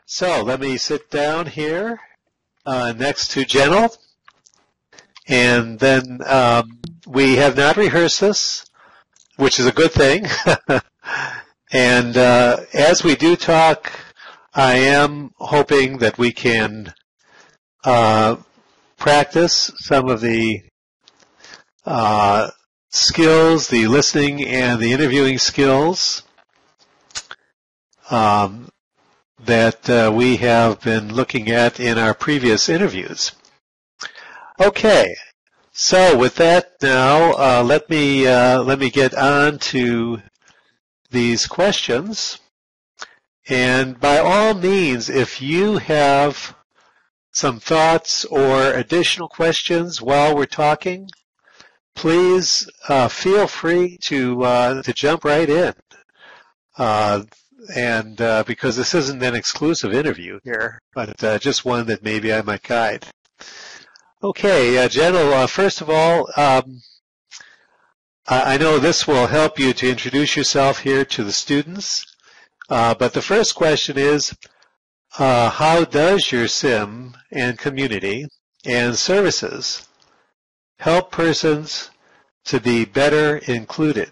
So let me sit down here next to Gentle, and then we have not rehearsed this, which is a good thing. And as we do talk, I am hoping that we can practice some of the skills, the listening and the interviewing skills that we have been looking at in our previous interviews. Okay, so with that now, let me get on to these questions. And by all means, if you have some thoughts or additional questions while we're talking, please feel free to jump right in. Because this isn't an exclusive interview here, but just one that maybe I might guide. Okay, Gentle, first of all, I know this will help you to introduce yourself here to the students, but the first question is, how does your sim and community and services help persons to be better included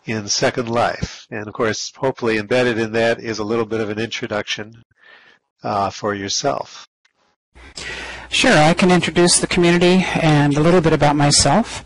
in Second Life? And of course, hopefully embedded in that is a little bit of an introduction for yourself. Sure, I can introduce the community and a little bit about myself.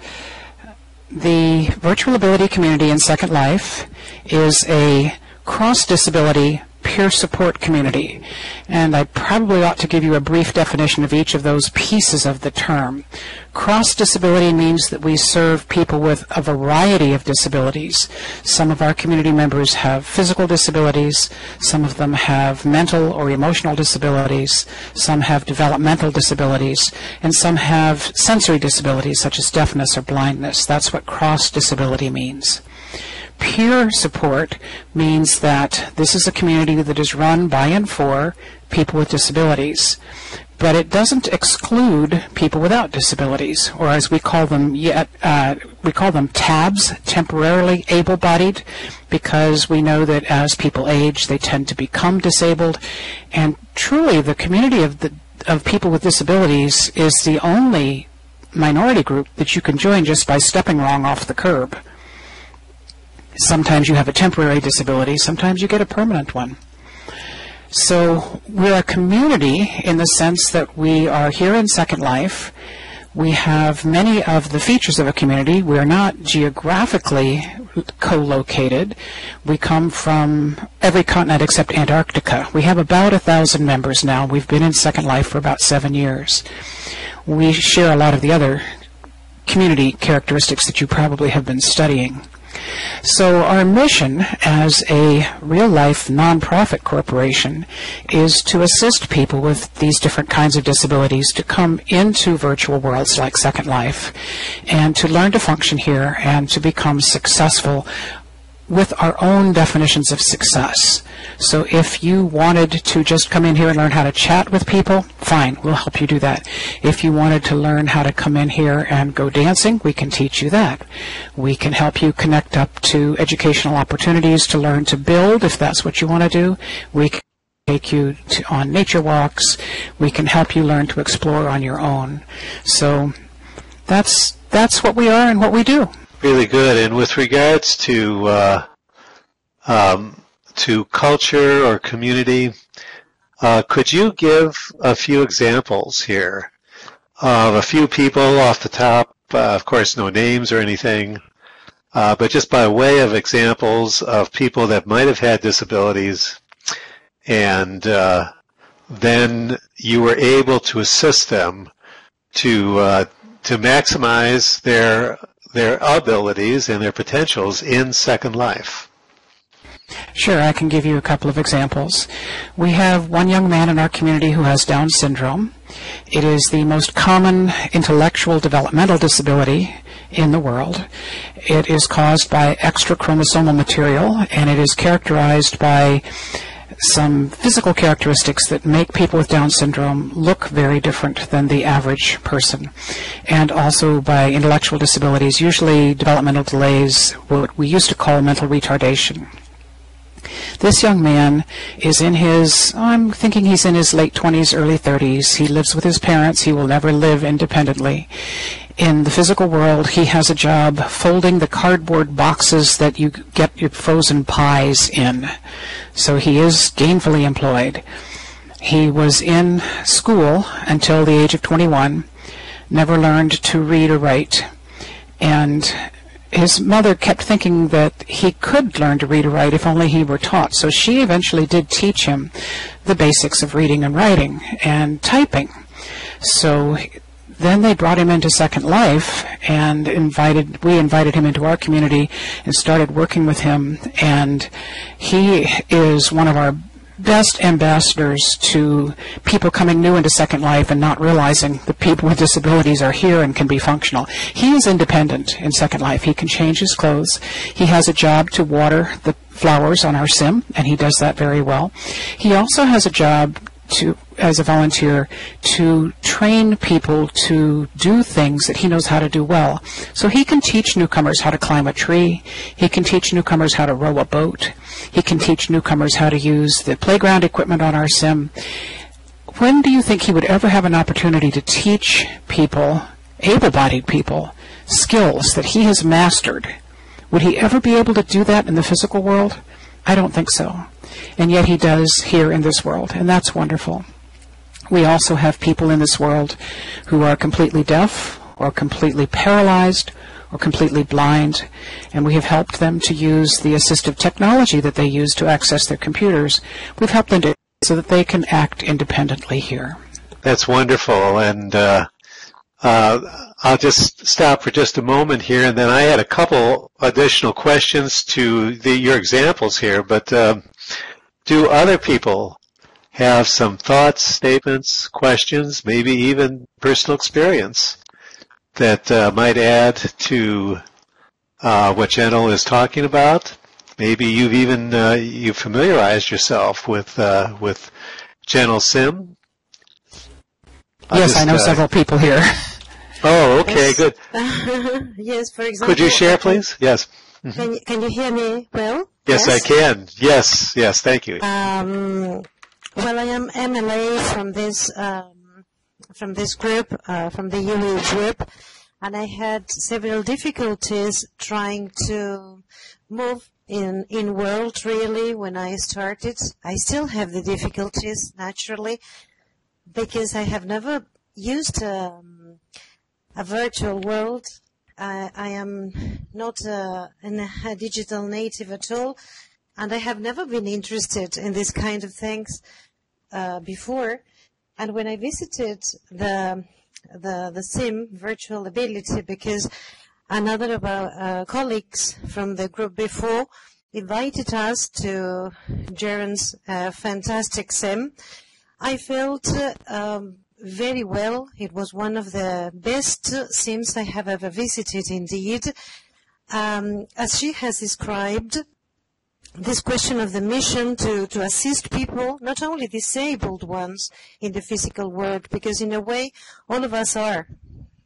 The Virtual Ability Community in Second Life is a cross-disability peer support community, and I probably ought to give you a brief definition of each of those pieces of the term. Cross-disability means that we serve people with a variety of disabilities. Some of our community members have physical disabilities, some of them have mental or emotional disabilities, some have developmental disabilities, and some have sensory disabilities such as deafness or blindness. That's what cross-disability means. Peer support means that this is a community that is run by and for people with disabilities, but it doesn't exclude people without disabilities, or as we call them TABs, temporarily able-bodied, because we know that as people age, they tend to become disabled, and truly the community of people with disabilities is the only minority group that you can join just by stepping wrong off the curb. Sometimes you have a temporary disability, sometimes you get a permanent one. So we're a community in the sense that we are here in Second Life. We have many of the features of a community. We're not geographically co-located. We come from every continent except Antarctica. We have about 1,000 members now. We've been in Second Life for about 7 years. We share a lot of the other community characteristics that you probably have been studying. So our mission as a real-life nonprofit corporation is to assist people with these different kinds of disabilities to come into virtual worlds like Second Life and to learn to function here and to become successful with our own definitions of success. So if you wanted to just come in here and learn how to chat with people, fine, we'll help you do that. If you wanted to learn how to come in here and go dancing, we can teach you that. We can help you connect up to educational opportunities to learn to build, if that's what you want to do. We can take you on nature walks. We can help you learn to explore on your own. So that's what we are and what we do. Really good. And with regards to culture or community, could you give a few examples here of a few people off the top? Of course, no names or anything, but just by way of examples of people that might have had disabilities, and then you were able to assist them to maximize their abilities and their potentials in Second Life. Sure, I can give you a couple of examples. We have one young man in our community who has Down syndrome. It is the most common intellectual developmental disability in the world. It is caused by extra chromosomal material, and it is characterized by some physical characteristics that make people with Down syndrome look very different than the average person, and also by intellectual disabilities, usually developmental delays, what we used to call mental retardation. This young man is in his, I'm thinking he's in his late 20s, early 30s. He lives with his parents. He will never live independently. In the physical world, he has a job folding the cardboard boxes that you get your frozen pies in. So he is gainfully employed. He was in school until the age of 21, never learned to read or write, and his mother kept thinking that he could learn to read or write if only he were taught. So she eventually did teach him the basics of reading and writing and typing. So then they brought him into Second Life, and we invited him into our community and started working with him. And he is one of our best ambassadors to people coming new into Second Life and not realizing that people with disabilities are here and can be functional. He is independent in Second Life. He can change his clothes. He has a job to water the flowers on our sim, and he does that very well. He also has a job as a volunteer to train people to do things that he knows how to do well. So he can teach newcomers how to climb a tree. He can teach newcomers how to row a boat. He can teach newcomers how to use the playground equipment on our sim. When do you think he would ever have an opportunity to teach people, able-bodied people, skills that he has mastered? Would he ever be able to do that in the physical world? I don't think so. And yet he does here in this world, and that's wonderful. We also have people in this world who are completely deaf or completely paralyzed or completely blind, and we have helped them to use the assistive technology that they use to access their computers. We've helped them to so that they can act independently here. That's wonderful, and I'll just stop for just a moment here, and then I had a couple additional questions to your examples here, but do other people have some thoughts, statements, questions, maybe even personal experience that might add to what Gentle is talking about? Maybe you've even you've familiarized yourself with Gentle Sim. Yes, I know several people here. Oh, okay, yes. Good. Yes, for example. Could you share, please? Yes. Mm-hmm. Can you hear me well? Yes, I can. Yes, thank you. Well, I am MLA from this group, from the UE group, and I had several difficulties trying to move in world really when I started. I still have the difficulties naturally because I have never used a virtual world. I am not a digital native at all, and I have never been interested in this kind of things before. And when I visited the SIM virtual ability, because another of our colleagues from the group before invited us to Jaron's fantastic SIM, I felt very well. It was one of the best sims I have ever visited indeed. As she has described, this question of the mission to assist people, not only disabled ones in the physical world, because in a way all of us are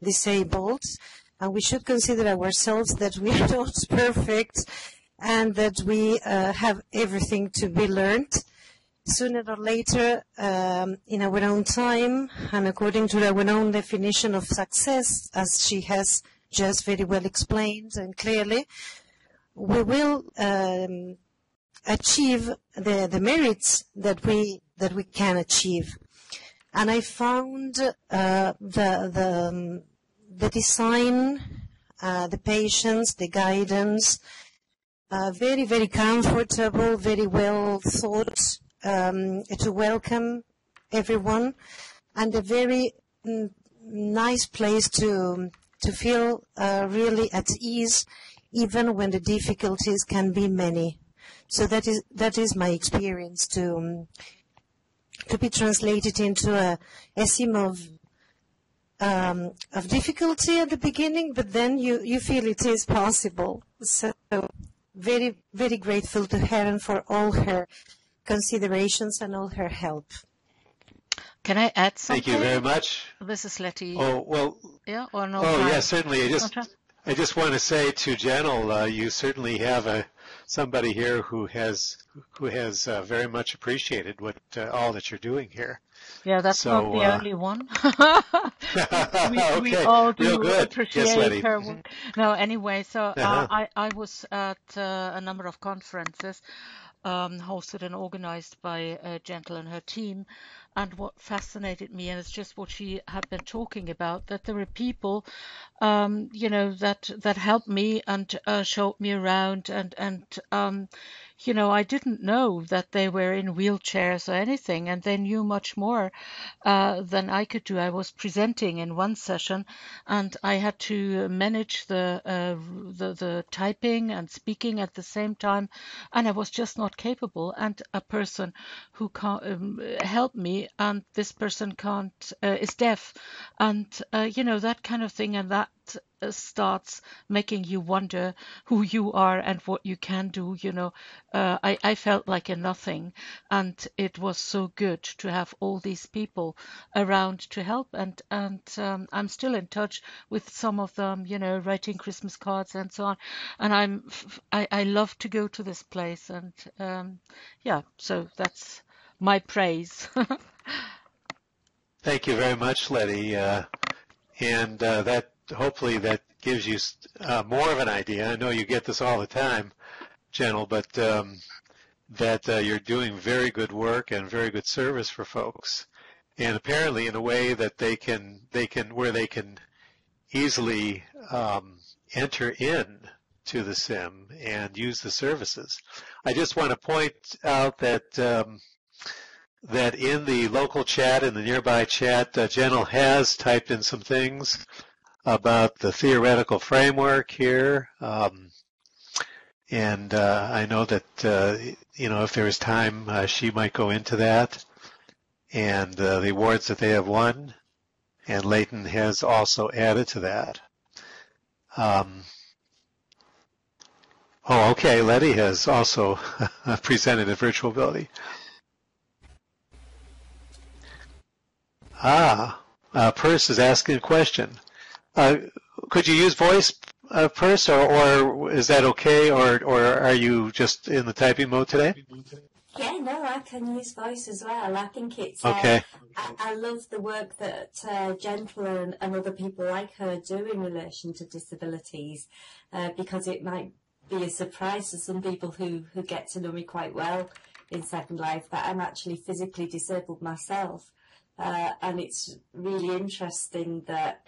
disabled, and we should consider ourselves that we are not perfect and that we have everything to be learned. Sooner or later, in our own time, and according to our own definition of success, as she has just very well explained and clearly, we will achieve the merits that we can achieve. And I found the design, the patience, the guidance, very, very comfortable, very well thought, to welcome everyone, and a very nice place to feel really at ease, even when the difficulties can be many. So that is my experience to be translated into a sim of difficulty at the beginning, but then you feel it is possible. So very, very grateful to Heron for all her considerations and all her help. Can I add something? Thank you very much. This is Letty. Oh, well. Yeah, or no? Oh, yes, certainly. I just want to say to Gentle, you certainly have somebody here who who has very much appreciated what all that you're doing here. Yeah, that's So, not the only one. We okay, all real do good. Yes, appreciate Letty. her work. No, anyway, so Uh-huh. I was at a number of conferences hosted and organized by Gentle and her team. And what fascinated me, and it's just what she had been talking about, that there are people, that helped me and showed me around, and I didn't know that they were in wheelchairs or anything, and they knew much more than I could do. I was presenting in one session, and I had to manage the typing and speaking at the same time, and I was just not capable. And a person who can help me, and this person can't is deaf, and that kind of thing, and that starts making you wonder who you are and what you can do. I felt like a nothing, and it was so good to have all these people around to help, and I'm still in touch with some of them, writing Christmas cards and so on, and I love to go to this place, and yeah, so that's my praise. Thank you very much, Letty. And that hopefully that gives you more of an idea. I know you get this all the time, Gentle, but that you're doing very good work and very good service for folks, and apparently in a way that they can easily enter in to the sim and use the services. I just want to point out that that in the local chat, in the nearby chat, Gentle has typed in some things about the theoretical framework here. And I know that, if there was time, she might go into that and the awards that they have won. And Leighton has also added to that. Okay, Letty has also presented a virtual ability. Purse is asking a question. Could you use voice, Purse, or is that okay, or are you just in the typing mode today? Yeah, no, I can use voice as well. I think it's okay. I love the work that Gentle and other people like her do in relation to disabilities, because it might be a surprise to some people who get to know me quite well in Second Life that I'm actually physically disabled myself. And it's really interesting that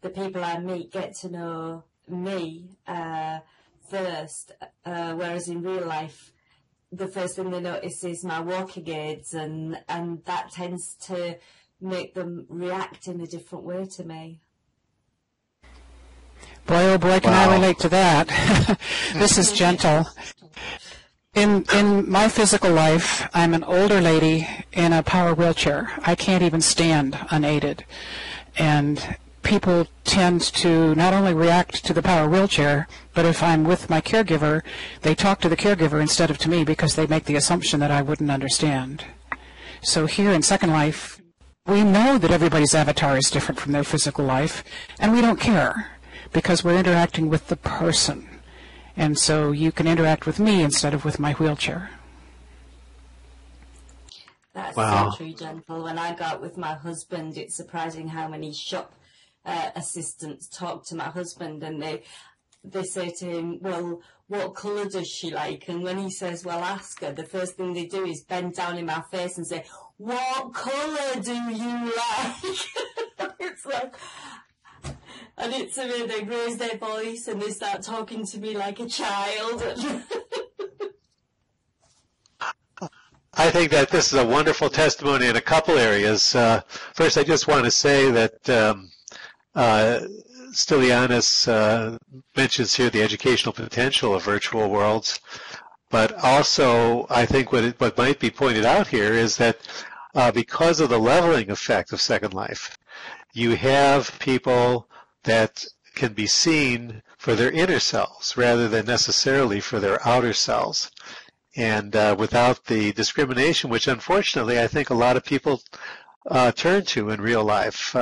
the people I meet get to know me first, whereas in real life, the first thing they notice is my walking aids, and that tends to make them react in a different way to me. Boy, oh boy, can I relate to that. This is Gentle. In my physical life, I'm an older lady in a power wheelchair. I can't even stand unaided. And people tend to not only react to the power wheelchair, but if I'm with my caregiver, they talk to the caregiver instead of to me because they make the assumption that I wouldn't understand. So here in Second Life, we know that everybody's avatar is different from their physical life, and we don't care because we're interacting with the person. And so you can interact with me instead of with my wheelchair. That's so true, Gentle. When I go out with my husband, it's surprising how many shop assistants talk to my husband, and they say to him, well, what colour does she like? And when he says, well, ask her, the first thing they do is bend down in my face and say, what colour do you like? It's like... And it's a way they raise their voice and they start talking to me like a child. I think that this is a wonderful testimony in a couple areas. First, I just want to say that Stylianis mentions here the educational potential of virtual worlds, but also I think what might be pointed out here is that because of the leveling effect of Second Life, you have people that can be seen for their inner selves rather than necessarily for their outer selves. And without the discrimination, which unfortunately I think a lot of people turn to in real life.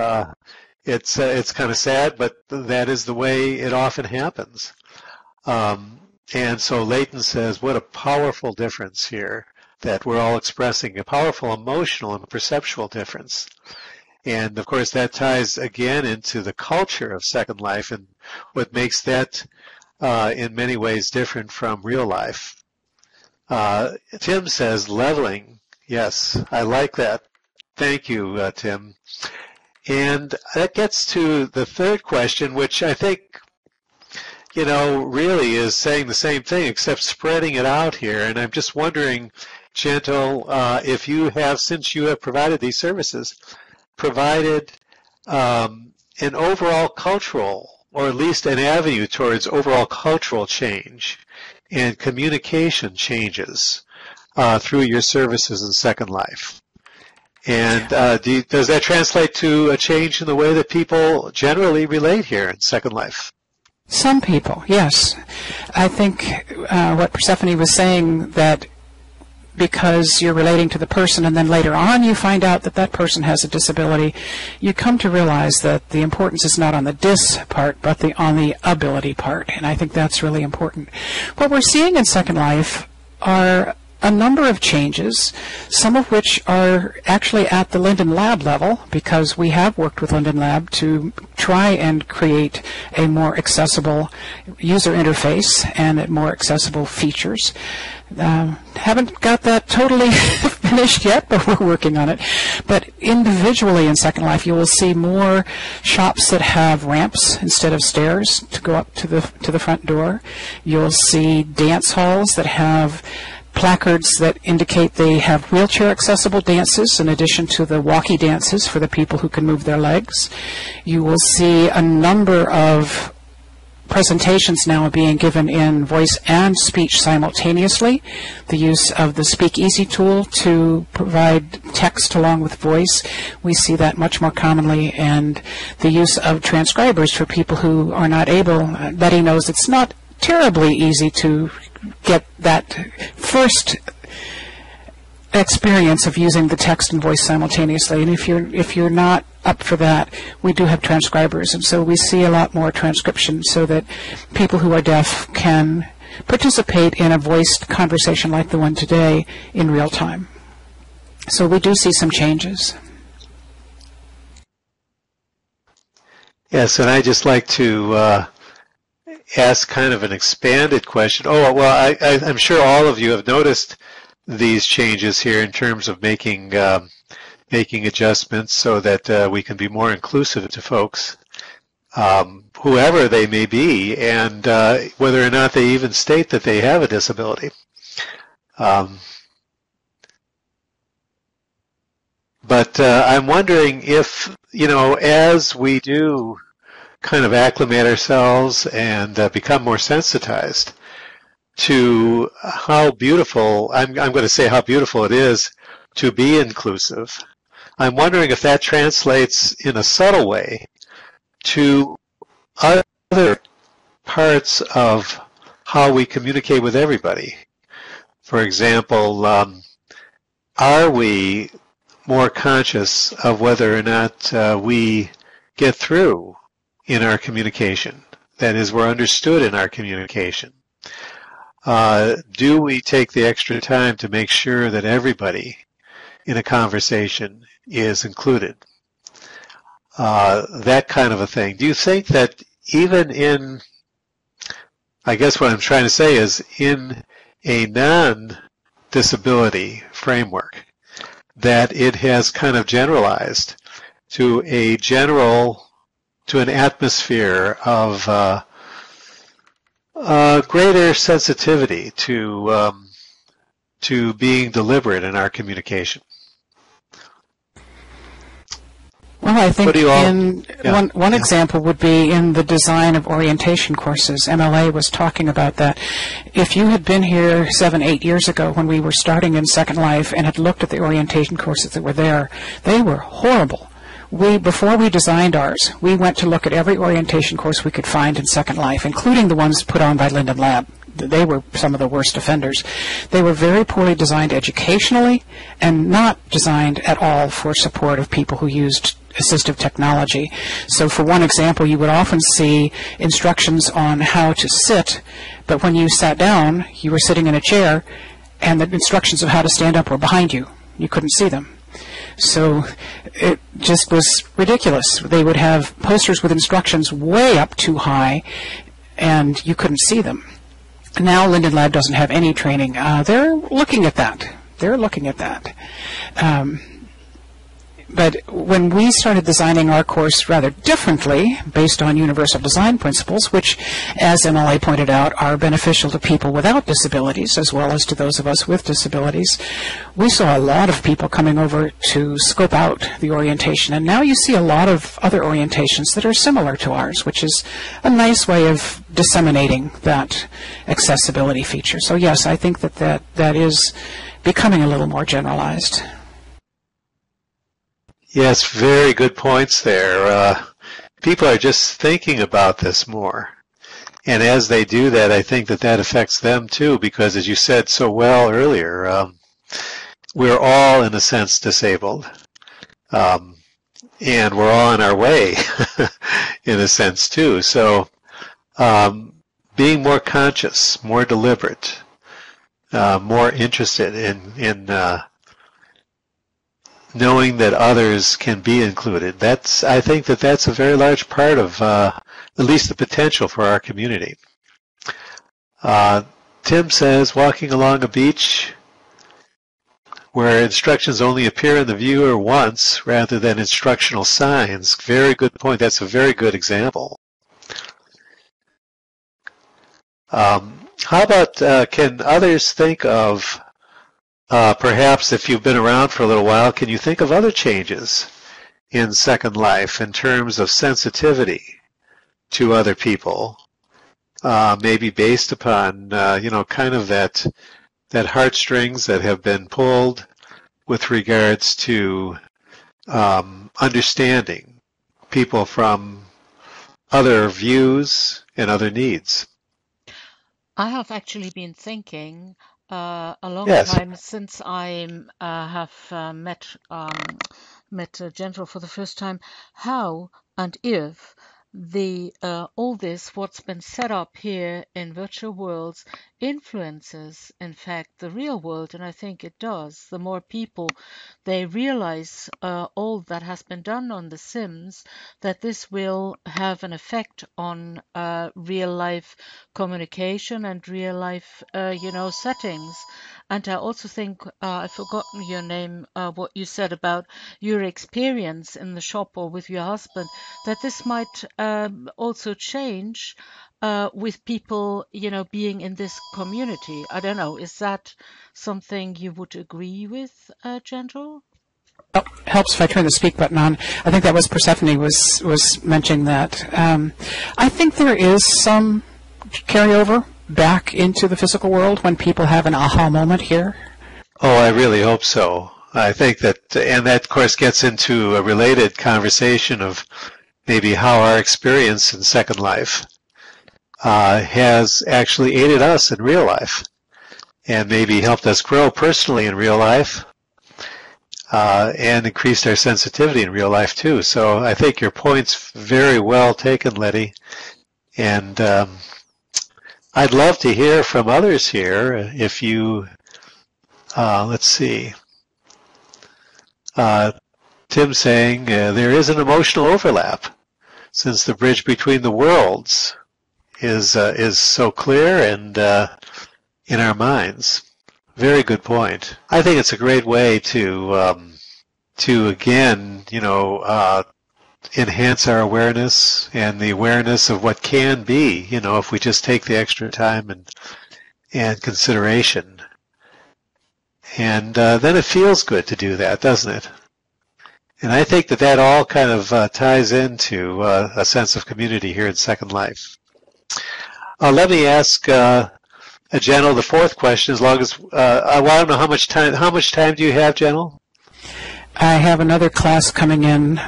It's kind of sad, but that is the way it often happens. And so Leighton says, what a powerful difference here that we're all expressing, a powerful emotional and perceptual difference. And of course that ties again into the culture of Second Life and what makes that in many ways different from real life. Tim says leveling. Yes, I like that. Thank you, Tim. And that gets to the third question, which I think, really is saying the same thing except spreading it out here. And I'm just wondering, Gentle, if you have, since you have provided these services, provided an overall cultural, or at least an avenue towards overall cultural change and communication changes through your services in Second Life. And does that translate to a change in the way that people generally relate here in Second Life? Some people, yes. I think what Persephone was saying, that because you're relating to the person and then later on you find out that that person has a disability, you come to realize that the importance is not on the dis part, but on the ability part. And I think that's really important. What we're seeing in Second Life are a number of changes, some of which are actually at the Linden Lab level, because we have worked with Linden Lab to try and create a more accessible user interface and more accessible features. Haven't got that totally finished yet, but we're working on it. But individually in Second Life, you will see more shops that have ramps instead of stairs to go up to the front door. You'll see dance halls that have placards that indicate they have wheelchair accessible dances in addition to the walkie dances for the people who can move their legs. You will see a number of presentations now being given in voice and speech simultaneously. The use of the Speak Easy tool to provide text along with voice, we see that much more commonly, and the use of transcribers for people who are not able. Betty knows it's not terribly easy to get that first experience of using the text and voice simultaneously, and if you're not up for that, we do have transcribers, and so we see a lot more transcription so that people who are deaf can participate in a voiced conversation like the one today in real time. So we do see some changes. Yes, and I just like to ask kind of an expanded question. Oh, well, I'm sure all of you have noticed these changes here in terms of making adjustments so that we can be more inclusive to folks, whoever they may be, and whether or not they even state that they have a disability. But I'm wondering if, as we do kind of acclimate ourselves and become more sensitized to how beautiful, I'm going to say how beautiful it is to be inclusive. I'm wondering if that translates in a subtle way to other parts of how we communicate with everybody. For example, are we more conscious of whether or not we get through in our communication? That is, we're understood in our communication. Do we take the extra time to make sure that everybody in a conversation is included? That kind of a thing. Do you think that even in, I guess what I'm trying to say is, in a non-disability framework, that it has kind of generalized to an atmosphere of greater sensitivity to being deliberate in our communication? Well, I think one example would be in the design of orientation courses. MLA was talking about that. If you had been here 7-8 years ago when we were starting in Second Life and had looked at the orientation courses that were there, they were horrible. Before we designed ours, we went to look at every orientation course we could find in Second Life, including the ones put on by Linden Lab. they were some of the worst offenders. They were very poorly designed educationally and not designed at all for support of people who used assistive technology. So for one example, you would often see instructions on how to sit, but when you sat down, you were sitting in a chair, and the instructions of how to stand up were behind you. You couldn't see them. So it just was ridiculous. They would have posters with instructions way up too high, and you couldn't see them. Now Linden Lab doesn't have any training. They're looking at that. But when we started designing our course rather differently, based on universal design principles, which, as MLA pointed out, are beneficial to people without disabilities as well as to those of us with disabilities, we saw a lot of people coming over to scope out the orientation. And now you see a lot of other orientations that are similar to ours, which is a nice way of disseminating that accessibility feature. So yes, I think that is becoming a little more generalized. Yes, very good points there. People are just thinking about this more. And as they do that, I think that affects them too, because as you said so well earlier, we're all, in a sense, disabled. And we're all on our way, in a sense, too. So being more conscious, more deliberate, more interested in knowing that others can be included. I think that's a very large part of at least the potential for our community. Tim says, walking along a beach where instructions only appear in the viewer once rather than instructional signs. Very good point. That's a very good example. How about, can others think of perhaps if you've been around for a little while, can you think of other changes in Second Life in terms of sensitivity to other people, maybe based upon, kind of that heartstrings that have been pulled with regards to understanding people from other views and other needs? I have actually been thinking a long Yes. time since I have met Gentle for the first time, how and if all this what's been set up here in virtual worlds influences, in fact, the real world, and I think it does. The more people they realize all that has been done on The Sims, that this will have an effect on real life communication and real life, settings. And I also think, I've forgotten your name, what you said about your experience in the shop or with your husband, that this might also change with people, being in this community. I don't know. Is that something you would agree with, Gentle? Well, it helps if I turn the speak button on. I think that was Persephone was mentioning that. I think there is some carryover back into the physical world when people have an aha moment here. Oh, I really hope so. I think that, and that of course gets into a related conversation of maybe how our experience in Second Life has actually aided us in real life and maybe helped us grow personally in real life and increased our sensitivity in real life too. So I think your point's very well taken, Letty. And I'd love to hear from others here if you, let's see. Tim saying there is an emotional overlap since the bridge between the worlds is so clear and in our minds. Very good point. I think it's a great way to again, enhance our awareness and the awareness of what can be, if we just take the extra time and consideration. And then it feels good to do that, doesn't it? And I think that all kind of ties into a sense of community here in Second Life. Let me ask Gentle the fourth question. As long as I don't know how much time do you have, Gentle? I have another class coming in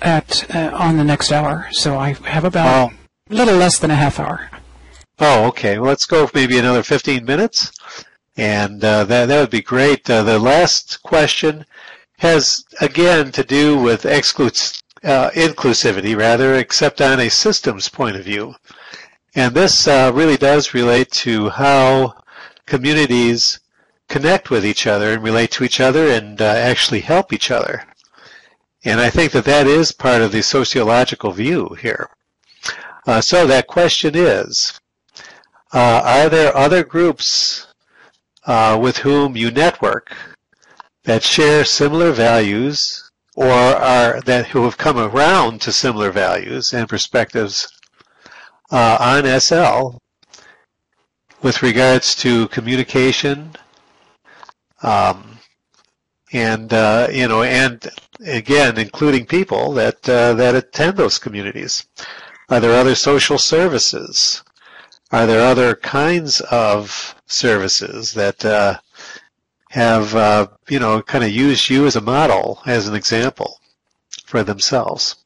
on the next hour, so I have about a little less than a half hour. Oh, okay. Well, let's go maybe another 15 minutes, and that would be great. The last question has, again, to do with inclusivity, rather, except on a systems point of view. And this really does relate to how communities connect with each other and relate to each other and actually help each other. And I think that that is part of the sociological view here. So that question is, are there other groups with whom you network that share similar values or who have come around to similar values and perspectives on SL with regards to communication, and again, including people that attend those communities? Are there other social services? Are there other kinds of services that have kind of used you as a model, as an example for themselves?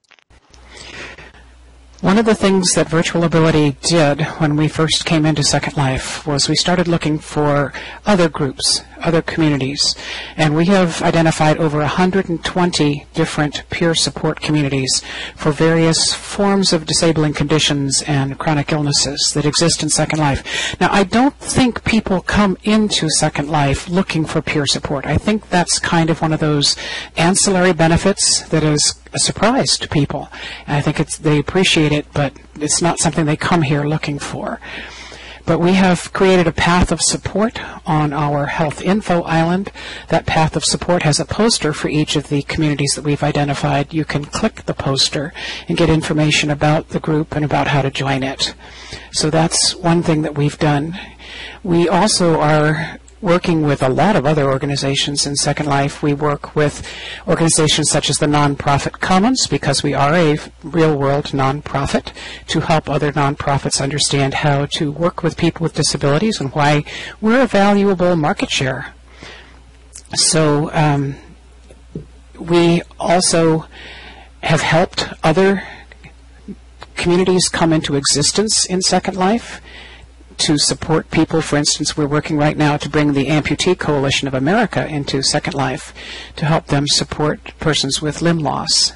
One of the things that Virtual Ability did when we first came into Second Life was we started looking for other groups, other communities, and we have identified over 120 different peer support communities for various forms of disabling conditions and chronic illnesses that exist in Second Life. Now, I don't think people come into Second Life looking for peer support. I think that's kind of one of those ancillary benefits that is a surprise to people. And I think they appreciate it, but it's not something they come here looking for. But we have created a path of support on our Health Info Island. That path of support has a poster for each of the communities that we've identified. You can click the poster and get information about the group and about how to join it. So that's one thing that we've done. We also are working with a lot of other organizations in Second Life. We work with organizations such as the Nonprofit Commons, because we are a real-world nonprofit, to help other nonprofits understand how to work with people with disabilities and why we're a valuable market share. So we also have helped other communities come into existence in Second Life to support people. For instance, we're working right now to bring the Amputee Coalition of America into Second Life to help them support persons with limb loss.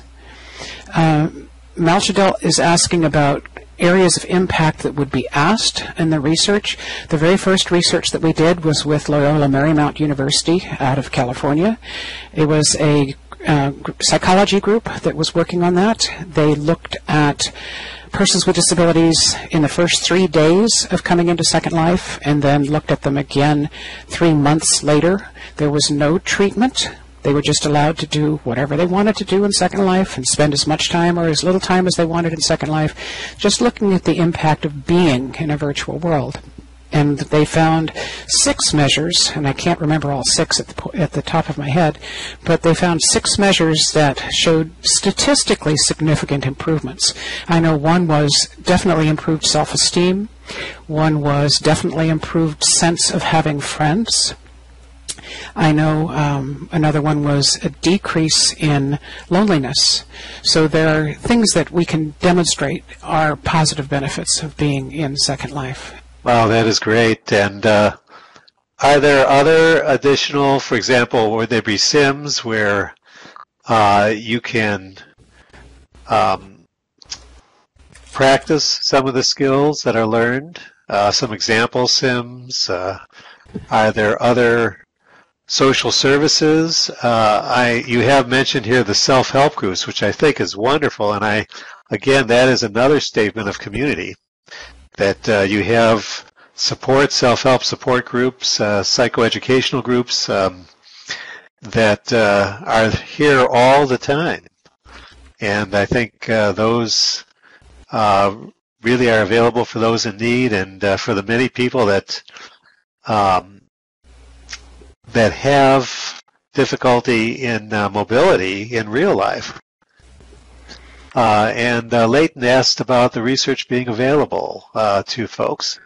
Malchadel is asking about areas of impact that would be asked in the research. The very first research that we did was with Loyola Marymount University out of California. It was a psychology group that was working on that. They looked at persons with disabilities in the first 3 days of coming into Second Life and then looked at them again 3 months later. There was no treatment. They were just allowed to do whatever they wanted to do in Second Life and spend as much time or as little time as they wanted in Second Life, just looking at the impact of being in a virtual world. And they found 6 measures, and I can't remember all 6 at the top of my head, but they found 6 measures that showed statistically significant improvements. I know one was definitely improved self-esteem. One was definitely improved sense of having friends. I know another one was a decrease in loneliness. So there are things that we can demonstrate are positive benefits of being in Second Life. Wow, that is great. And are there other additional, for example, would there be sims where you can practice some of the skills that are learned? Some example sims? Are there other social services? You have mentioned here the self-help groups, which I think is wonderful. And again, that is another statement of community. That you have support, self-help support groups, psychoeducational groups that are here all the time. And I think those really are available for those in need and for the many people that have difficulty in mobility in real life. And Leighton asked about the research being available to folks.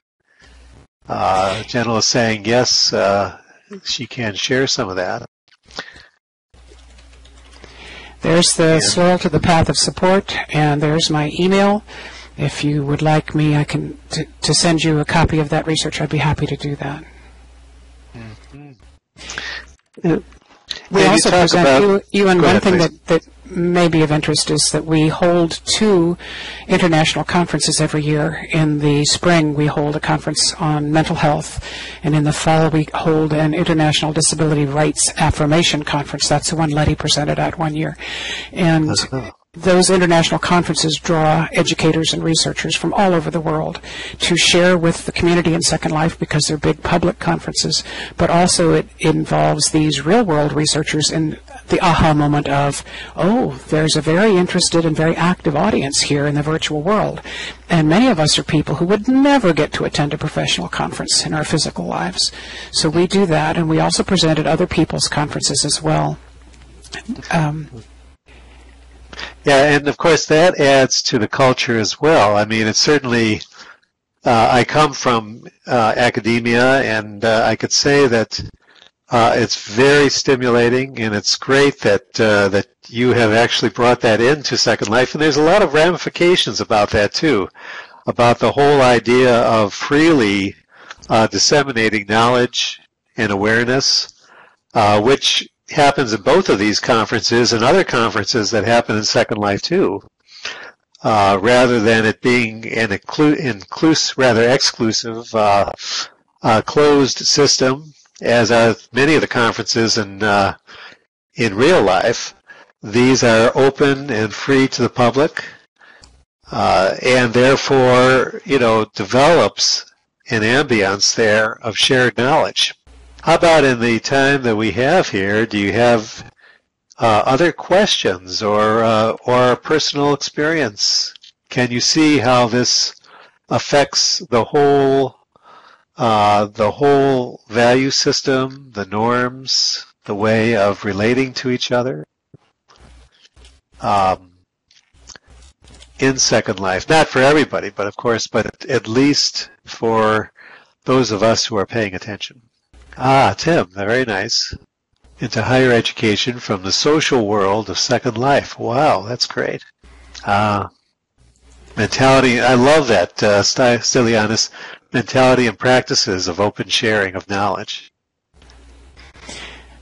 Gentle is saying yes, she can share some of that. There's the soil to the path of support, and there's my email. If you would like me, I can to send you a copy of that research. I'd be happy to do that. Yeah. We And also you talk present about, you and go one ahead, thing please. that may be of interest is that we hold 2 international conferences every year. In the spring, we hold a conference on mental health, and in the fall, we hold an International Disability Rights Affirmation Conference. That's the one Letty presented at one year. And those international conferences draw educators and researchers from all over the world to share with the community in Second Life because they're big public conferences, but also it involves these real-world researchers in the aha moment of, oh, there's a very interested and very active audience here in the virtual world. And many of us are people who would never get to attend a professional conference in our physical lives. So we do that, and we also present at other people's conferences as well. Yeah, and of course that adds to the culture as well. I mean, it's certainly, I come from academia, and I could say that it's very stimulating, and it's great that that you have actually brought that into Second Life. And there's a lot of ramifications about that too, about the whole idea of freely disseminating knowledge and awareness, which happens in both of these conferences and other conferences that happen in Second Life too, rather than it being an rather exclusive, closed system, as are many of the conferences in real life. These are open and free to the public, and therefore, develops an ambience there of shared knowledge. How about in the time that we have here, do you have other questions or personal experience? Can you see how this affects the whole value system, the norms, the way of relating to each other in Second Life? Not for everybody, but of course, but at least for those of us who are paying attention. Tim, very nice. Into higher education from the social world of Second Life. Wow, that's great. Mentality, I love that, Stylianis, mentality and practices of open sharing of knowledge.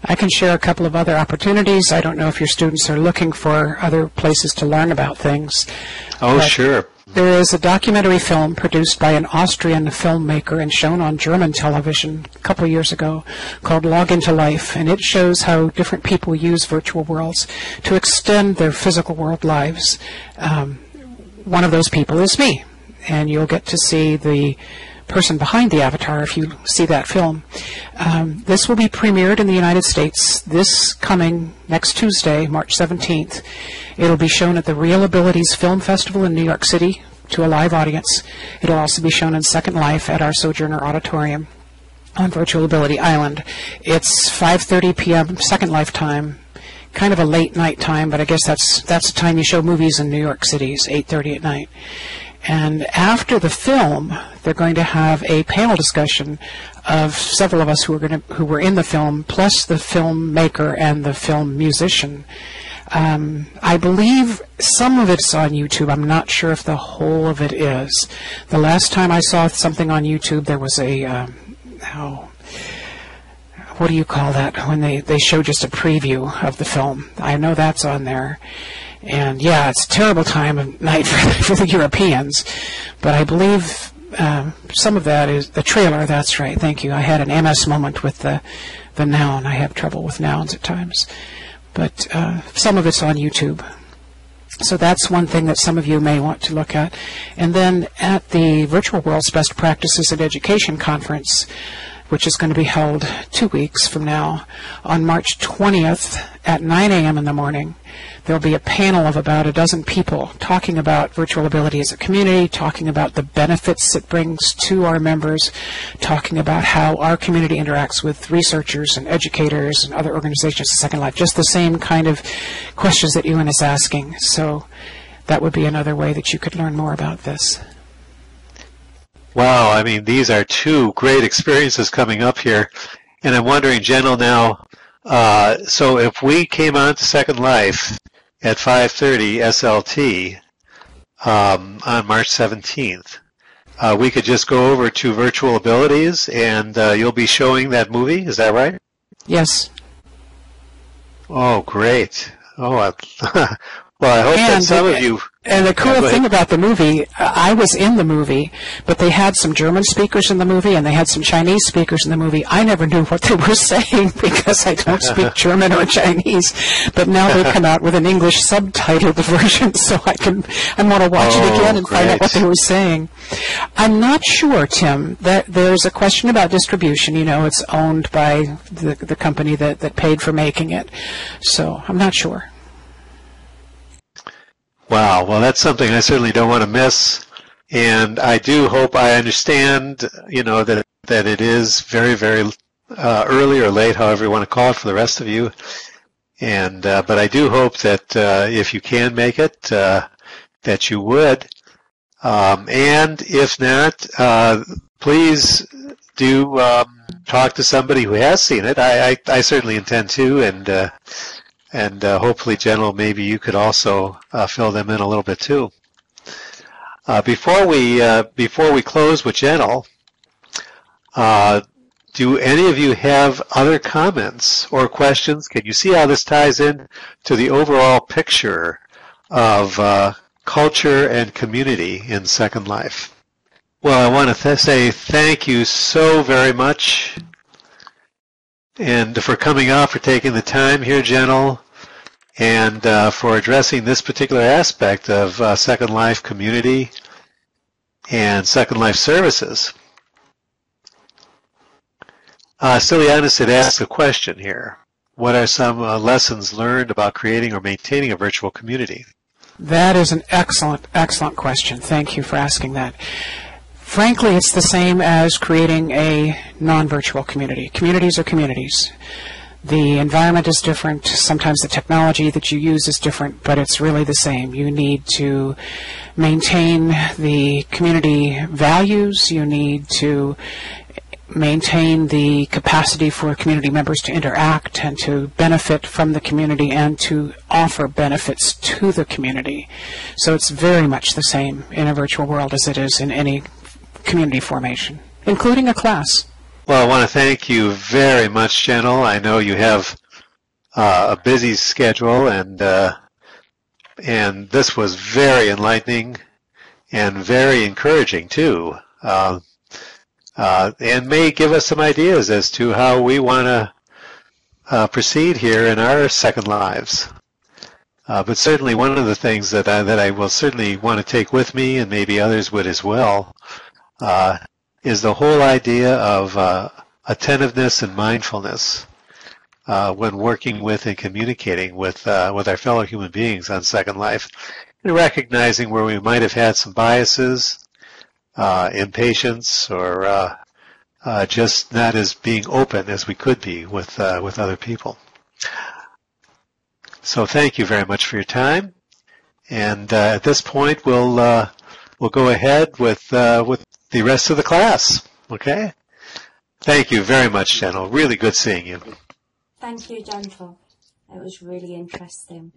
I can share a couple of other opportunities. I don't know if your students are looking for other places to learn about things. Oh, sure. There is a documentary film produced by an Austrian filmmaker and shown on German television a couple of years ago called Log Into Life, and it shows how different people use virtual worlds to extend their physical world lives. One of those people is me, and you'll get to see the person behind the avatar if you see that film. This will be premiered in the United States this coming next Tuesday, March 17th. It'll be shown at the Real Abilities Film Festival in New York City to a live audience. It'll also be shown in Second Life at our Sojourner Auditorium on Virtual Ability Island. It's 5:30 p.m. Second Life time, kind of a late night time, but I guess that's the time you show movies in New York City, is 8:30 at night. And after the film, they're going to have a panel discussion of several of us who were in the film, plus the filmmaker and the film musician. I believe some of it's on YouTube. I'm not sure if the whole of it is. The last time I saw something on YouTube, there was a, what do you call that, when they show just a preview of the film. I know that's on there. And yeah, it's a terrible time of night for the Europeans, but I believe some of that is the trailer. That's right, thank you. I had an MS moment with the noun. I have trouble with nouns at times. But some of it's on YouTube. So that's one thing that some of you may want to look at. And then at the Virtual World's Best Practices in Education Conference, which is going to be held 2 weeks from now, on March 20th at 9 a.m. in the morning, there'll be a panel of about a dozen people talking about virtual ability as a community, talking about the benefits it brings to our members, talking about how our community interacts with researchers and educators and other organizations in Second Life, just the same kind of questions that Ewan is asking. So that would be another way that you could learn more about this. Wow, I mean, these are two great experiences coming up here. And I'm wondering, Gentle, now, so if we came on to Second Life at 5:30 SLT, on March 17th. We could just go over to virtual abilities, and you'll be showing that movie. Is that right? Yes. Oh, great. Oh, well, I hope that some of you... And the cool thing about the movie, I was in the movie, but they had some German speakers in the movie, and they had some Chinese speakers in the movie. I never knew what they were saying because I don't speak German or Chinese. But now they've come out with an English subtitled version, so I want to watch it again and find out what they were saying. I'm not sure, Tim, that there's a question about distribution. You know, it's owned by the company that paid for making it. So I'm not sure. Wow, well, that's something I certainly don't want to miss, and I do hope I understand, you know, that it is very, very early or late, however you want to call it for the rest of you, and but I do hope that if you can make it, that you would, and if not, please do talk to somebody who has seen it. I certainly intend to, and hopefully, Gentle, maybe you could also fill them in a little bit too. Before we close with Gentle, do any of you have other comments or questions? Can you see how this ties in to the overall picture of culture and community in Second Life? Well, I want to say thank you so very much, and for coming out, for taking the time here, Gentle, and for addressing this particular aspect of Second Life community and Second Life services. Stilianis had asked a question here. What are some lessons learned about creating or maintaining a virtual community? That is an excellent, excellent question. Thank you for asking that. Frankly, it's the same as creating a non-virtual community. Communities are communities. The environment is different. Sometimes the technology that you use is different, but it's really the same. You need to maintain the community values. You need to maintain the capacity for community members to interact and to benefit from the community and to offer benefits to the community. So it's very much the same in a virtual world as it is in any community formation, including a class. Well, I want to thank you very much, Gentle. I know you have a busy schedule, and this was very enlightening and very encouraging too, and may give us some ideas as to how we want to proceed here in our second lives. But certainly, one of the things that I will certainly want to take with me, and maybe others would as well, is the whole idea of attentiveness and mindfulness when working with and communicating with our fellow human beings on Second Life, and recognizing where we might have had some biases, impatience, or just not as being open as we could be with other people. So thank you very much for your time, and at this point we'll go ahead with the rest of the class. Okay? Thank you very much, Gentle. Really good seeing you. Thank you, Gentle. It was really interesting.